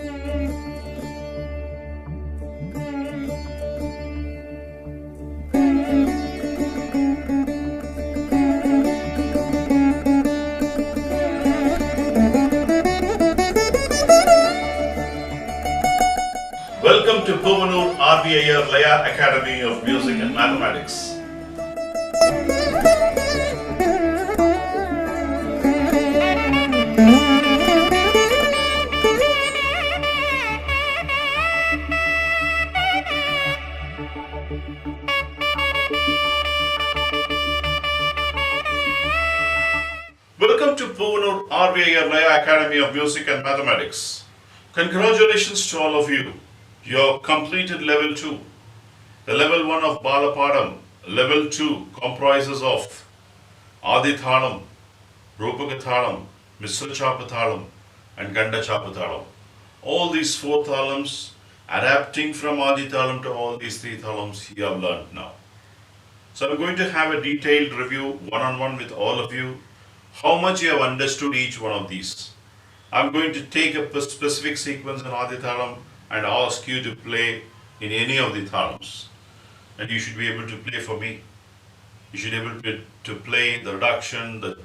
Welcome to Puvanur RVIR Laya Academy of Music and Mathematics. Welcome to Puvanur RVIR Laya Academy of Music and Mathematics. Congratulations to all of you. You have completed level 2. The level 1 of Balapadam, level 2 comprises of Adi Thalam, Rupaka Thalam, Mr. Chapu Thalam, and Kanda Chapu Thalam. All these 4 thalams, adapting from Adi Thalam to all these 3 thalams, you have learned now. So I'm going to have a detailed review one-on-one with all of you, how much you have understood each one of these. I'm going to take a specific sequence in Adi Thalam and ask you to play in any of the thalams. And you should be able to play for me. You should be able to play the reduction,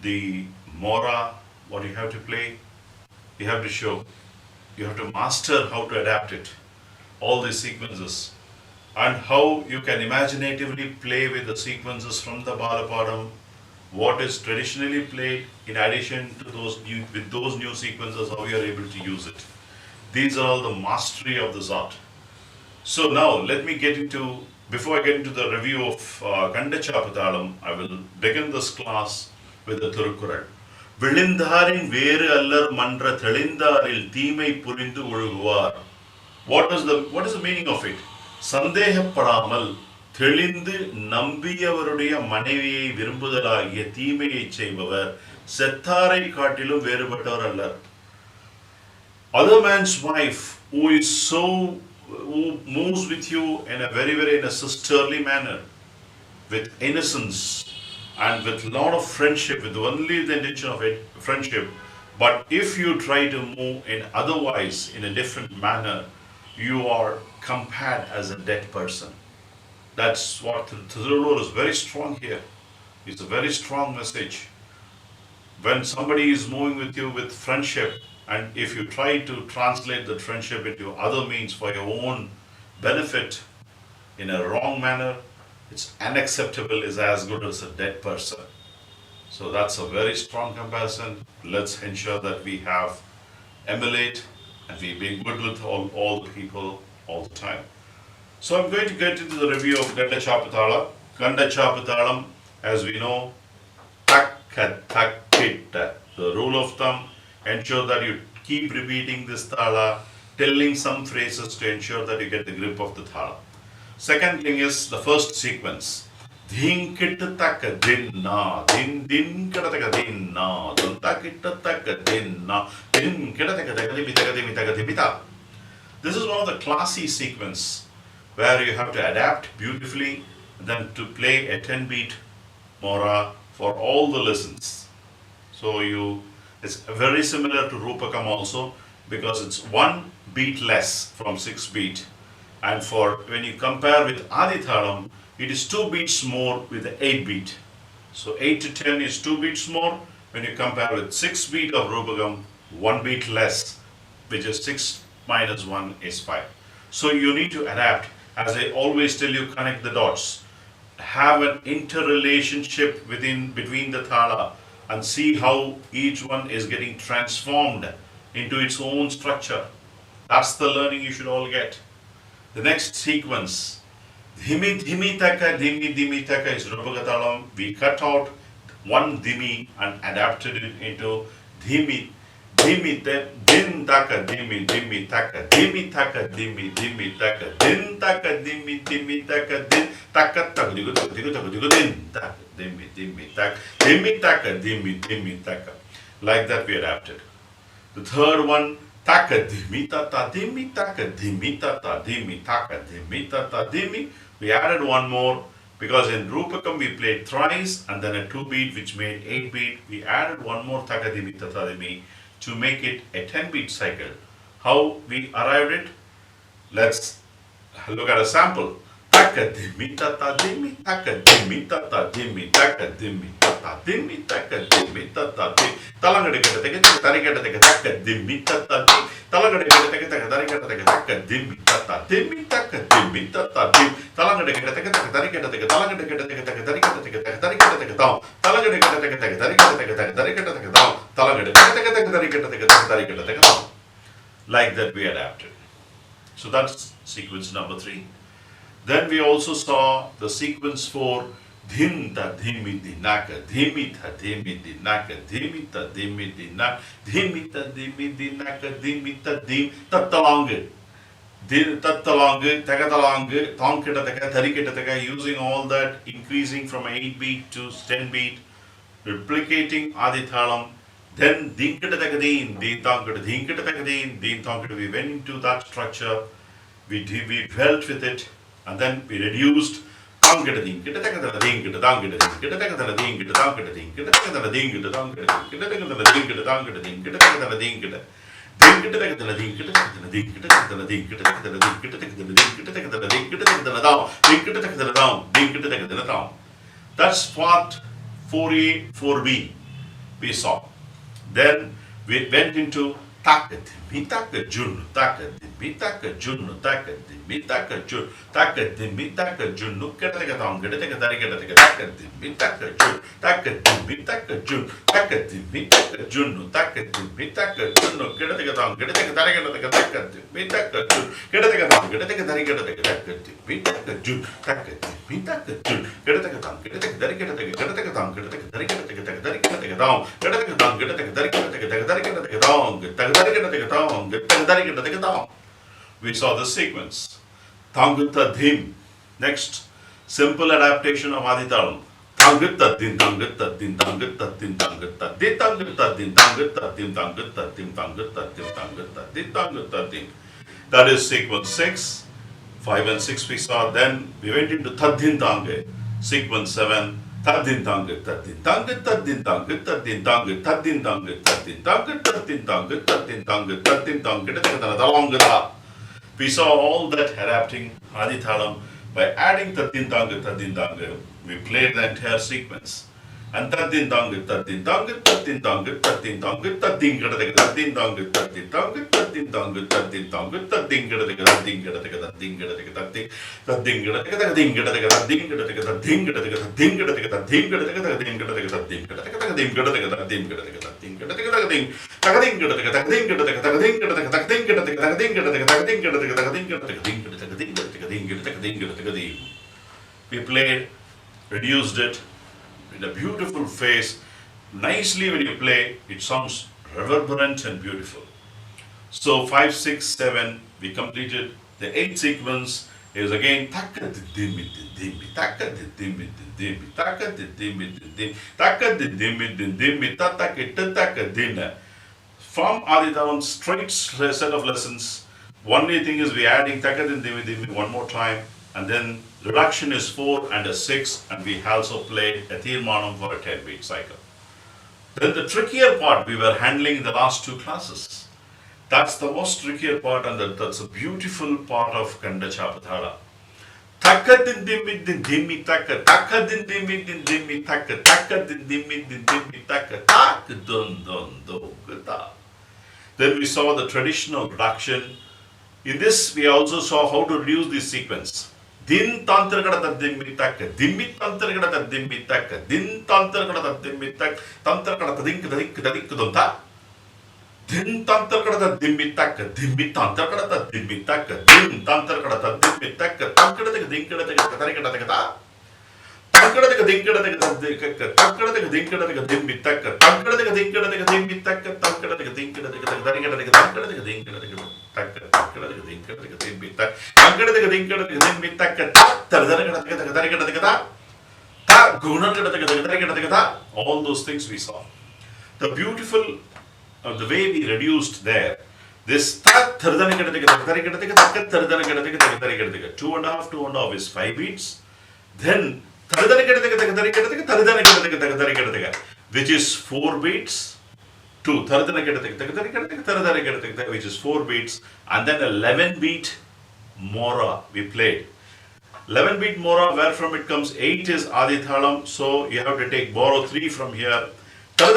the mora, what you have to play. You have to show. You have to master how to adapt it, all these sequences, and how you can imaginatively play with the sequences from the Balapadam, what is traditionally played in addition to those new sequences, how you are able to use it. These are all the mastery of this art. So now let me before I get into the review of Kanda Chapu Thalam, I will begin this class with the Thirukkural. Vilindarin veru allar mandra thelindaril theemai purindu oluguvar. What is the meaning of it? Sandehapadamal தெளிந்து நம்பியவருடைய மனைவியை விரும்புதலாகிய தீமையை செய்பவர் செத்தாரை காட்டிலும் வேறுபட்டவர் அல்லர். Other man's wife who moves with you in a very in a sisterly manner, with innocence and with a lot of friendship, with only the intention of friendship. But if you try to move in otherwise in a different manner, you are compared as a dead person. That's what Thirulur is very strong here. It's a very strong message. When somebody is moving with you with friendship, and if you try to translate that friendship into other means for your own benefit in a wrong manner, it's unacceptable, is as good as a dead person. So that's a very strong comparison. Let's ensure that we emulate and we be good with all the people all the time. So I'm going to get into the review of Kanda Chapu Thalam. Kanda Chapu Thalam, as we know, takka takkitta. The rule of thumb, ensure that you keep repeating this thala, telling some phrases to ensure that you get the grip of the thala. Second thing is the first sequence. Dhin kitta takka din na, din kitta takka din na, danta kitta takka din na, din kitta takka takka dimita. This is one of the classy sequence where you have to adapt beautifully and then to play a 10-beat mora for all the lessons. So it's very similar to Rupakam also, because it's 1 beat less from 6 beat. And when you compare with Adi Thalam, it is 2 beats more with the 8 beat. So 8 to 10 is 2 beats more. When you compare with 6 beat of Rupakam, 1 beat less, which is 6 minus 1 is 5. So you need to adapt. As I always tell you, connect the dots. Have an interrelationship between the thala and see how each one is getting transformed into its own structure. That's the learning you should all get. The next sequence, dhimi dhimi taka is Rupaka Thalam. We cut out 1 dhimi and adapted it into dhimi dhimi din taka dhimi dhimi taka dhimi taka dhimi dhimi taka din taka dhimi dhimi taka din taka taka digu din taka dhimi dhimi taka dhimi taka dhimi dhimi taka. Like that we adapted. The third one, taka dhimi tata dhimi taka dhimi tata dhimi taka dhimi tata dhimi. We added 1 more because in Rupakam we played thrice and then a 2 beat which made 8 beat. We added 1 more taka dhimi tata dhimi to make it a 10 beat cycle. How we arrived it? Let's look at a sample. Taka dimmi tata dimmi taka dimmi tata dimmi taka dimmi tata dimmi taka dimmi tata dim. Talangade kata taka taka tarikata taka taka dimmi tata dim. Talangade kata taka taka tarikata taka taka dimmi tata dimmi taka dimmi tata dim. Talangade kata taka taka tarikata taka talangade kata taka taka tarikata taka taka tarikata taka down. Talangade kata taka taka tarikata taka taka tarikata taka down. Talangade kata taka taka tarikata taka taka tarikata taka down. Like that we adapted. So that's sequence number 3. Then we also saw the sequence for dhim ta dhimi dinaka, dhimi ta dhimi dinaka, dhimi ta dhimi dinaka, dhimi ta dhimi dinaka, dhimi ta dim tattalangu. Tattalangu, takatalangu, tankita taka, tarikita taka, using all that, increasing from 8 beat to 10 beat, replicating adithalam. Then dinkita takadeen, din tankita, dinkita takadeen, din tankita. We went into that structure, we dwelt with it, and then we reduced. Tankita dinkita takadala dinkita tankita dinkita takadala dinkita tankita dinkita takadala dinkita tankita dinkita takadala dinkita tankita dinkita takadala dinkita. Dinkita takadala dinkita takadala dinkita takadala dinkita takadala dinkita takadala dinkita takadala dinkita takadala down, dinkita takadala down, dinkita takadala down. That's part 4A, 4B we saw. Then we went into taka dimmi taka junnu taka dimmi taka junnu taka dimmi taka junnu taka dimmi taka junnu keta taka down keta taka dari keta taka taka dimmi taka junnu taka dimmi taka junnu taka dimmi taka junnu taka dimmi taka junnu keta taka down keta taka dari keta taka taka dimmi taka junnu keta taka down keta taka dari keta taka taka dimmi taka junnu taka dimmi taka junnu keta taka down keta taka dari keta taka down keta taka dari keta taka dari keta taka down keta taka down keta taka dari keta taka dari keta taka down keta dari keta taka down keta dari keta taka down. We saw the sequence. Tangutta dhim. Next, simple adaptation of Aditalam. Tangutta din tangutta din tangutta din tangutta din tangutta din tangutta din tangutta din tangutta din tangutta din tangutta din. That is sequence 6. 5 and 6 we saw. Then we went into Tadin Tange. Sequence 7. Tadin Tange, Tadin Tange, Tadin Tange, Tadin Tange, Tadin Tange, Tadin Tange, Tadin Tange, Tadin Tange, Tadin Tange, we saw all that adapting Adithalam by adding Tadin Tange, Tadin Tange. We played the entire sequence. And Tadin Tange, Tadin Tange, Tadin Tange, Tadin Tange, Tadin Tange, Tadin Tange, Tadin Tange, Tadin Tange, Tadin Tange, Tadin Tange, Tadin Tange, Tadin we played, reduced it in a beautiful phase. Nicely when you play, it sounds reverberant and beautiful. So 5, 6, 7, we completed. The 8th sequence is again taka dimmi dimmi taka dimmi dimmi taka dimmi dimmi taka dimmi dimmi taka taka dinna. From Adithalam, straight set of lessons. Only thing is we adding taka dimmi dimmi one more time, and then reduction is 4 and a 6, and we also played a Tirmanam for a 10-beat cycle. Then the trickier part we were handling in the last 2 classes. That's the most trickier part, and that's a beautiful part of Kanda Chapu Thalam. Taka din dimmi din dimmi taka, taka din dimmi din dimmi taka, taka din dimmi din dimmi taka, taka dun dun do gata. Then we saw the traditional reduction. In this, we also saw how to reduce this sequence. Din tantragata dimmi taka, dimmi tantragata dimmi taka, din tantragata dimmi taka, tantragata dink dink dink dunta. Din tantragata dimmi taka, dimmi tantragata dimmi taka, din tantragata dimmi taka, tankada dinkada tarikada taka. Tankada dinkada taka, tankada dinkada dimmi taka, tankada dinkada dimmi taka, tankada dinkada tarikada tankada dinkada taka, tankada dinkada dimmi taka, tankada dinkada dimmi taka, taradara taka tarikada taka, ta gunada taka tarikada taka. All those things we saw. The beautiful the way we reduced there, this 2.5 is 5 beats. Then which is 4 beats. 2, which is 4 beats, and then 11 beat mora we played. 11 beat mora, where from it comes 8 is Adi Thalam, so you have to take borrow 3 from here. So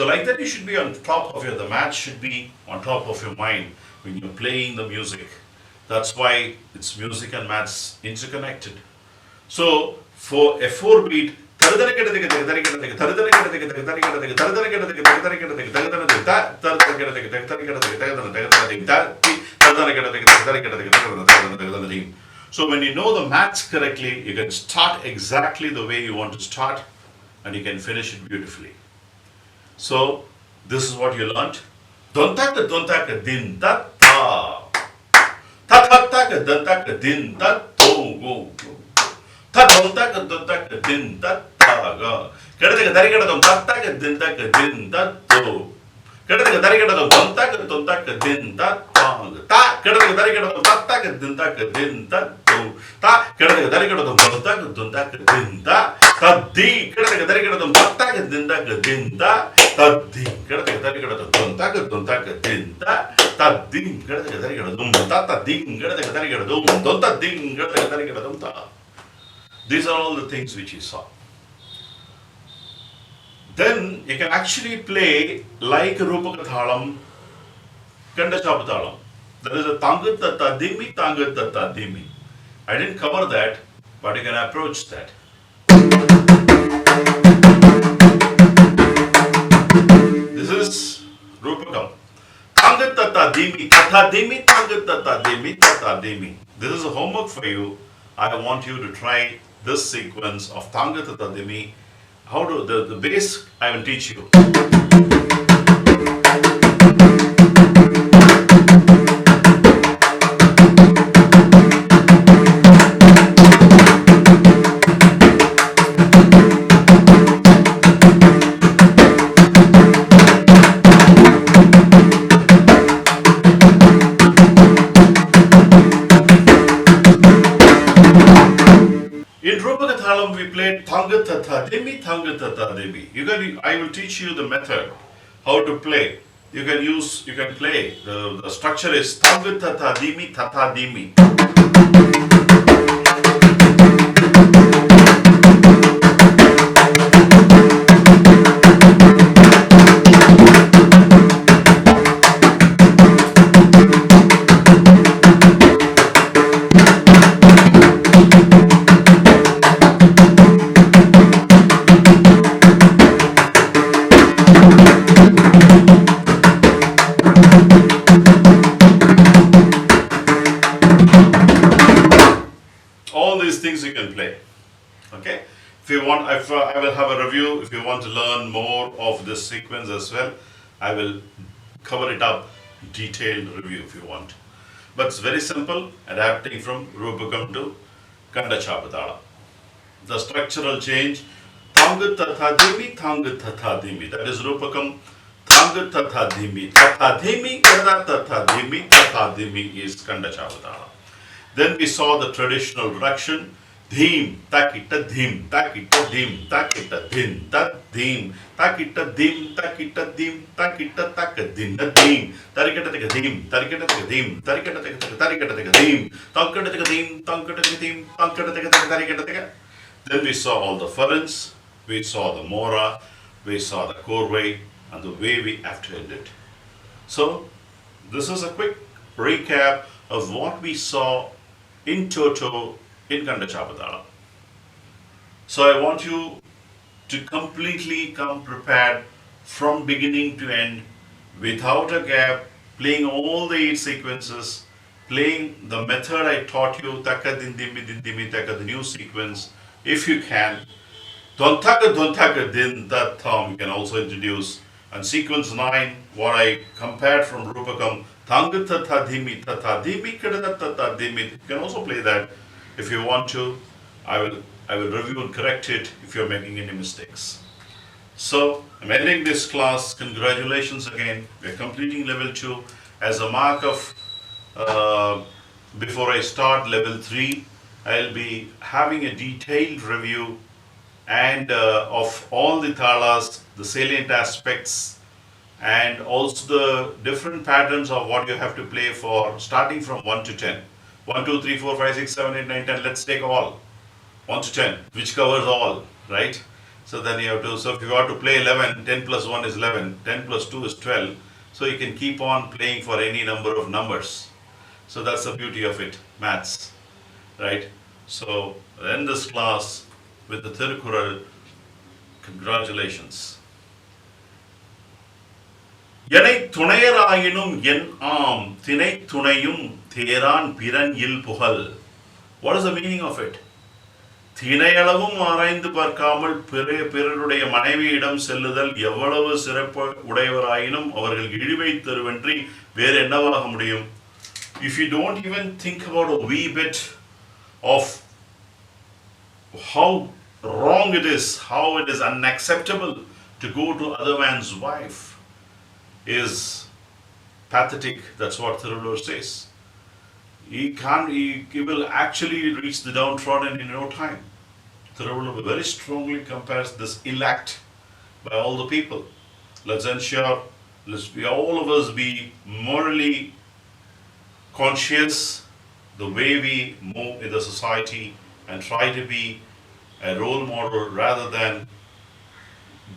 like that you should be on top of the match should be on top of your mind when you're playing the music. That's why it's music and maths interconnected. So for a 4 beat, so when you know the maths correctly, you can start exactly the way you want to start and you can finish it beautifully. So this is what you learnt. Dontaka dontaka din da ta. Ta ta taka dantaka din da to go. Ta dontaka dontaka din da ta ga. Kadaka darigada dontaka din da din da to. Kadaka darigada dontaka dontaka din da ta. Ta kadaka darigada dontaka din da din da to. Ta kadaka darigada dontaka dontaka din da. Ta di kadaka darigada dontaka din da din da. Taddi kadaka darigada dontaka dontaka din da. Tadding kadaka darigada dum ta tadding kadaka darigada dum donta ding kadaka darigada dum ta. These are all the things which you saw. Then you can actually play like Rupaka Thalam, Kanda Chapu Thalam. There is a Tangata Tadimi, Tangata Tadimi. I didn't cover that, but you can approach that. This is Rupakam. Tangata Tadimi, Tatadimi, Tangata Tadimi, Tatadimi. This is a homework for you. I want you to try this sequence of Tangata Tadimi. How to the bass I will teach you. In Rupaka Thalam we played Tangata Tadimi, Tangata Tadimi. I will teach you the method, how to play. You can play. The structure is Tangata Tadimi, Tatadimi. All these things you can play. Okay. If you want, I will have a review. If you want to learn more of this sequence as well, I will cover it up, detailed review if you want. But it's very simple, adapting from Rupakam to Kanda Chapu Thalam. The structural change, Tangata Tadimi, Tangata Tadimi. That is Rupakam. Tangata Tadimi, Tatadimi, Kanda Tatadimi, Tatadimi is Kanda Chapu Thalam. Then we saw the traditional reduction. Dhim, takita dhim, takita dhim, takita dhim, tak dhim, takita dhim, takita dhim, takita takadhin, dhim, tarikata takadhim, tarikata takadhim, tarikata takadhim, tankata takadhim, tankata takadhim, tankata takadhim, tarikata. Then we saw all the furrents, we saw the mora, we saw the korway, and the way we have to end it. So, this is a quick recap of what we saw in toto in Kanda Chapu Thalam. So I want you to completely come prepared from beginning to end, without a gap, playing all the 8 sequences, playing the method I taught you, taka dindimi taka, the new sequence, if you can. Dontaka din that thumb you can also introduce. And sequence 9, what I compared from Rupakam, Tangata Tadimi Tatadimi Kadata Tatadimi. You can also play that if you want to. I will review and correct it if you're making any mistakes. So I'm ending this class. Congratulations again. We're completing level 2 as a mark of before I start level 3. I'll be having a detailed review and of all the thalas, the salient aspects, and also the different patterns of what you have to play for starting from 1 to 10. 1, 2, 3, 4, 5, 6, 7, 8, 9, 10. Let's take all. 1 to 10, which covers all, right? So then you have to, so if you want to play 11, 10 plus 1 is 11, 10 plus 2 is 12. So you can keep on playing for any number of numbers. So that's the beauty of it, maths, right? So end this class with the Thirukural. Congratulations. எனை துணையராயினும் என் ஆம் தினை துணையும் தேரான் பிறன் இல் புகழ். What is the meaning of it? தினையளவும் ஆராய்ந்து பார்க்காமல் பிறருடைய மனைவியிடம் செல்லுதல் எவ்வளவு சிறப்பு உடையவராயினும் அவர்கள் இழிவை தருவன்றி வேறு என்னவாக முடியும்? If you don't even think about a wee bit of how wrong it is, how it is unacceptable to go to other man's wife, is pathetic. That's what Thiruvallur says. He will actually reach the downtrodden in no time. Thiruvallur very strongly compares this ill act by all the people. Let's ensure, all of us be morally conscious the way we move in the society and try to be a role model rather than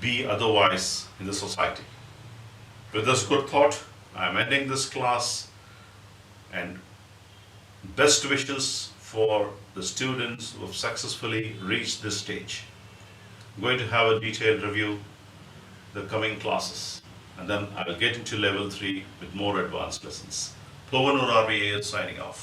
be otherwise in the society. With this good thought, I am ending this class, and best wishes for the students who have successfully reached this stage. I'm going to have a detailed review the coming classes, and then I will get into level 3 with more advanced lessons. Povanur RVA is signing off.